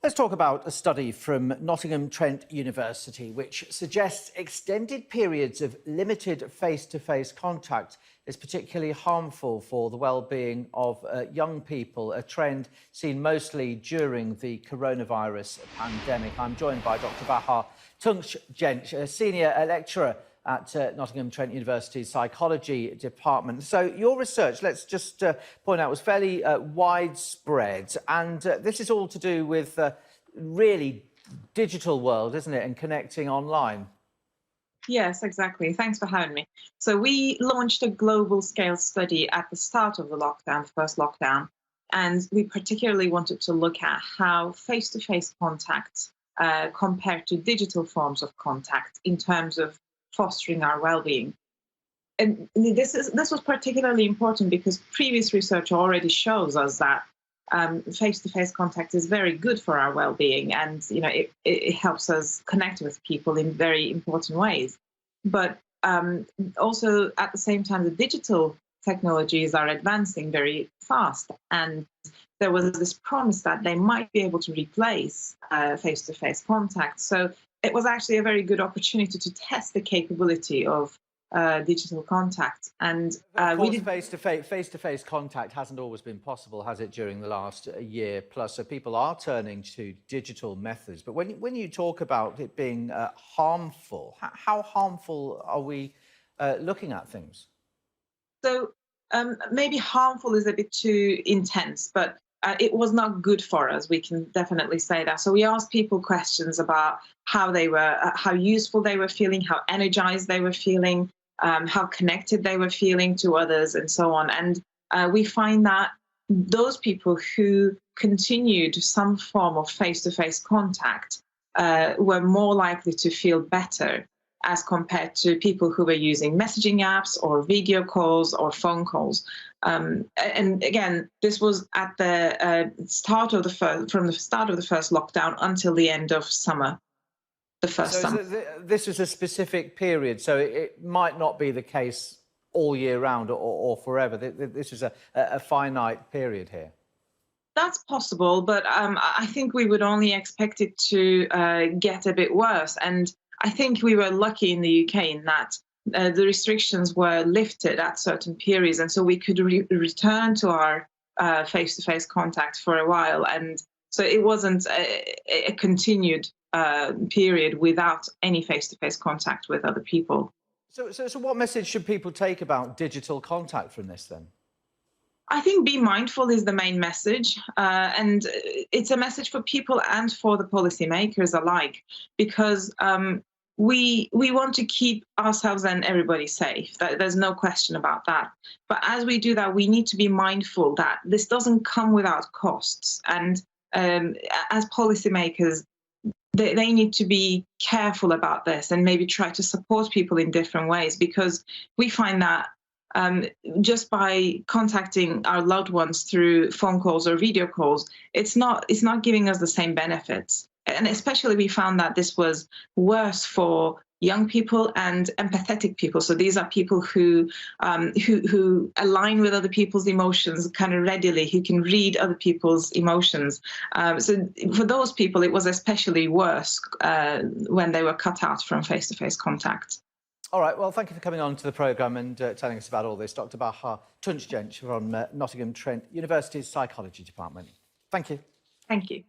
Let's talk about a study from Nottingham Trent University which suggests extended periods of limited face-to-face contact is particularly harmful for the well-being of young people, a trend seen mostly during the coronavirus pandemic. I'm joined by Dr. Bahar Tuncgenc, a senior lecturer at Nottingham Trent University's psychology department. So your research, let's just point out, was fairly widespread, and this is all to do with really digital world, isn't it, and connecting online. Yes, exactly. Thanks for having me. So we launched a global scale study at the start of the lockdown, the first lockdown, and we particularly wanted to look at how face-to-face contact compared to digital forms of contact in terms of fostering our well-being. And this was particularly important because previous research already shows us that face-to-face contact is very good for our well-being, and it helps us connect with people in very important ways. But also at the same time, the digital technologies are advancing very fast, and there was this promise that they might be able to replace face-to-face contact. So it was actually a very good opportunity to test the capability of digital contact. And we did face-to-face contact hasn't always been possible, has it, during the last year plus? So people are turning to digital methods. But when you talk about it being harmful, how harmful are we looking at things? So maybe harmful is a bit too intense, but it was not good for us. We can definitely say that. So we asked people questions about how they were, how useful they were feeling, how energized they were feeling, how connected they were feeling to others, and so on. And we find that those people who continued some form of face-to-face contact were more likely to feel better as compared to people who were using messaging apps or video calls or phone calls. And again, this was at the start of from the start of the first lockdown until the end of summer. So this was a specific period, so it might not be the case all year round or forever. This was a finite period here. That's possible, but I think we would only expect it to get a bit worse. And I think we were lucky in the UK in that the restrictions were lifted at certain periods, and so we could return to our face-to-face contact for a while. And so it wasn't a continued period without any face-to-face contact with other people. So what message should people take about digital contact from this then? I think be mindful is the main message, and it's a message for people and for the policymakers alike, because we want to keep ourselves and everybody safe. There's no question about that. But as we do that, we need to be mindful that this doesn't come without costs. And as policymakers, they need to be careful about this and maybe try to support people in different ways, because we find that just by contacting our loved ones through phone calls or video calls, it's not giving us the same benefits. And especially we found that this was worse for young people and empathetic people. So these are people who align with other people's emotions kind of readily, who can read other people's emotions. So for those people, it was especially worse when they were cut out from face-to-face contact. All right, well, thank you for coming on to the programme and telling us about all this. Dr. Bahar Tuncgenc from Nottingham Trent University's psychology department. Thank you. Thank you.